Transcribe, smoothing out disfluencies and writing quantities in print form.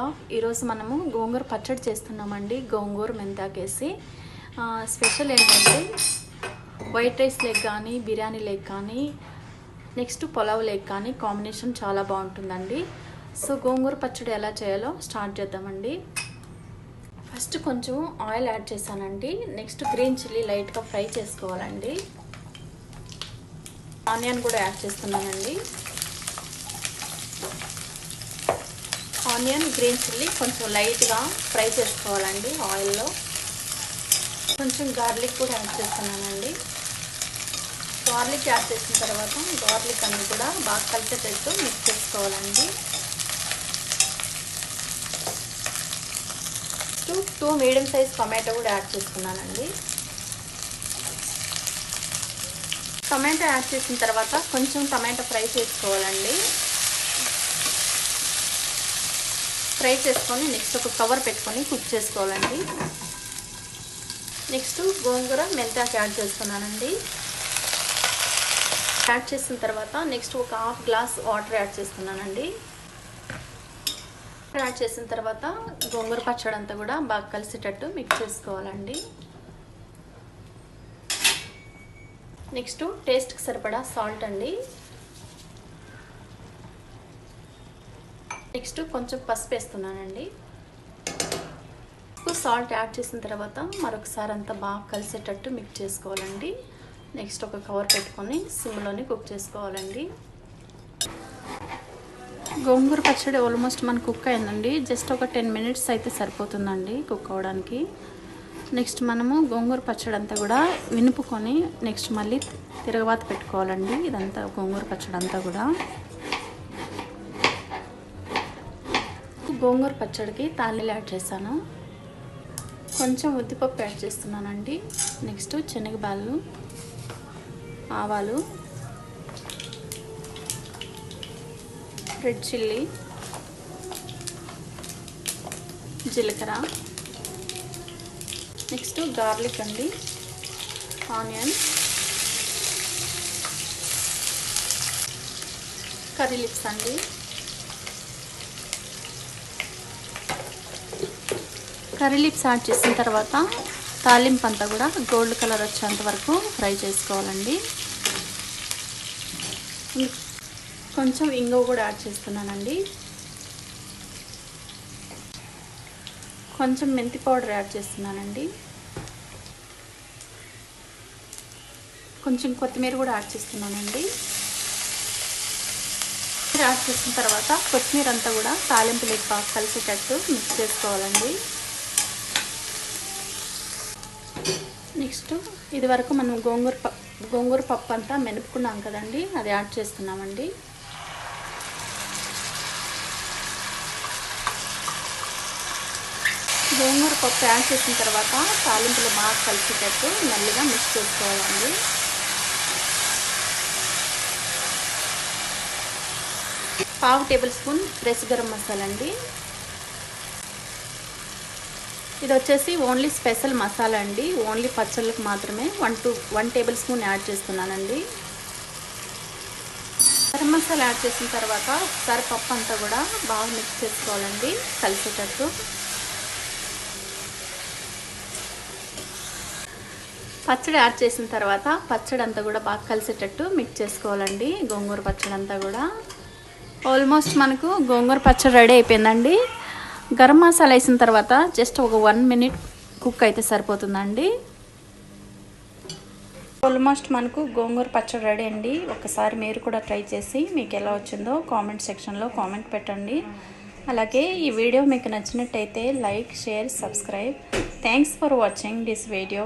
Vlog ఈరోజు మనము గోంగూర పచ్చడి చేస్తున్నామండి. గోంగూర మెంతాకేసి స్పెషల్ ఏంటంటే వైట్ రైస్ లేక్ కానీ బిర్యానీ లేక్ కానీ నెక్స్ట్ పులావ్ లేక్ కానీ కాంబినేషన్ చాలా బాగుంటుందండి. సో గోంగూర పచ్చడి ఎలా చేయాలో స్టార్ట్ చేద్దామండి. ఫస్ట్ కొంచెం ఆయిల్ యాడ్ చేశానండి. నెక్స్ట్ గ్రీన్ చిల్లీ లైట్గా ఫ్రై చేసుకోవాలండి. ఆనియన్ కూడా యాడ్ చేస్తున్నానండి. ఆనియన్ గ్రీన్ చిల్లీ కొంచెం లైట్గా ఫ్రై చేసుకోవాలండి ఆయిల్లో. కొంచెం గార్లిక్ కూడా యాడ్ చేస్తున్నానండి. గార్లిక్ యాడ్ చేసిన తర్వాత గార్లిక్ అన్ని కూడా బాగా కలిసేటట్టు మిక్స్ చేసుకోవాలండి. 2 మీడియం సైజ్ టొమాటో కూడా యాడ్ చేసుకున్నానండి. టొమాటో యాడ్ చేసిన తర్వాత కొంచెం టొమాటో ఫ్రై చేసుకోవాలండి. ఫ్రై చేసుకొని నెక్స్ట్ ఒక కవర్ పెట్టుకొని కుక్ చేసుకోవాలండి. నెక్స్ట్ గోంగూర మెంతాకు యాడ్ చేస్తున్నానండి. యాడ్ చేసిన తర్వాత నెక్స్ట్ ఒక హాఫ్ గ్లాస్ వాటర్ యాడ్ చేస్తున్నానండి. యాడ్ చేసిన తర్వాత గోంగూర పచ్చడి అంతా కూడా బాగా కలిసేటట్టు మిక్స్ చేసుకోవాలండి. నెక్స్ట్ టేస్ట్కి సరిపడా సాల్ట్ అండి. నెక్స్ట్ కొంచెం పసుపు వేస్తున్నానండి. సాల్ట్ యాడ్ చేసిన తర్వాత మరొకసారి అంతా బాగా కలిసేటట్టు మిక్స్ చేసుకోవాలండి. నెక్స్ట్ ఒక కవర్ పెట్టుకొని సిమ్లోనే కుక్ చేసుకోవాలండి. గోంగూర పచ్చడి ఆల్మోస్ట్ మనకు కుక్ అయిందండి. జస్ట్ ఒక 10 మినిట్స్ అయితే సరిపోతుందండి కుక్ అవ్వడానికి. నెక్స్ట్ మనము గోంగూర పచ్చడి అంతా కూడా వినుపుకొని నెక్స్ట్ మళ్ళీ తిరగవాత పెట్టుకోవాలండి. ఇదంతా గోంగూర పచ్చడి అంతా కూడా గోంగూర పచ్చడికి తాలింపు యాడ్ చేశాను. కొంచెం ఉద్దిపప్పు యాడ్ చేస్తున్నానండి. నెక్స్ట్ శనగబాళ్ళు, ఆవాలు, రెడ్ చిల్లీ, జీలకర్ర, నెక్స్ట్ గార్లిక్ అండి, ఆనియన్, కర్రీ లీవ్స్ అండి. కర్రీ లీవ్స్ యాడ్ చేసిన తర్వాత తాలింపు అంతా కూడా గోల్డ్ కలర్ వచ్చేంత వరకు ఫ్రై చేసుకోవాలండి. కొంచెం ఇంగువ కూడా యాడ్ చేస్తున్నానండి. కొంచెం మెంతి పౌడర్ యాడ్ చేస్తున్నానండి. కొంచెం కొత్తిమీర కూడా యాడ్ చేస్తున్నానండి. యాడ్ చేసిన తర్వాత కొత్తిమీర అంతా కూడా తాలింపు లేక బాగా కలిసేటట్టు మిక్స్ చేసుకోవాలండి. నెక్స్ట్ ఇది వరకు మనం గోంగూర పప్పు అంతా మెనుపుకున్నాం కదండి, అది యాడ్ చేస్తున్నామండి. గోంగూర పప్పు యాడ్ చేసిన తర్వాత తాలింపులు బాగా కలిసేటట్టు మెల్లిగా మిక్స్ చేసుకోవాలండి. ½ table spoon fresh garam masala అండి. ఇది వచ్చేసి ఓన్లీ స్పెషల్ మసాలా అండి. ఓన్లీ పచ్చళ్ళకి మాత్రమే 1 టేబుల్ స్పూన్ యాడ్ చేస్తున్నానండి. గరం మసాలా యాడ్ చేసిన తర్వాత ఒకసారి పప్పు అంతా కూడా బాగా మిక్స్ చేసుకోవాలండి కలిసేటట్టు. పచ్చడి యాడ్ చేసిన తర్వాత పచ్చడి అంతా కూడా బాగా కలిసేటట్టు మిక్స్ చేసుకోవాలండి. గోంగూర పచ్చడి అంతా కూడా ఆల్మోస్ట్ మనకు గోంగూర పచ్చడి రెడీ అయిపోయిందండి. గరం మసాలా వేసిన తర్వాత జస్ట్ ఒక 1 మినిట్ కుక్ అయితే సరిపోతుందండి. ఆల్మోస్ట్ మనకు గోంగూర పచ్చడి రెడీ అండి. ఒకసారి మీరు కూడా ట్రై చేసి మీకు ఎలా వచ్చిందో కామెంట్ సెక్షన్లో కామెంట్ పెట్టండి. అలాగే ఈ వీడియో మీకు నచ్చినట్టయితే like, share, subscribe. Thanks for watching this video.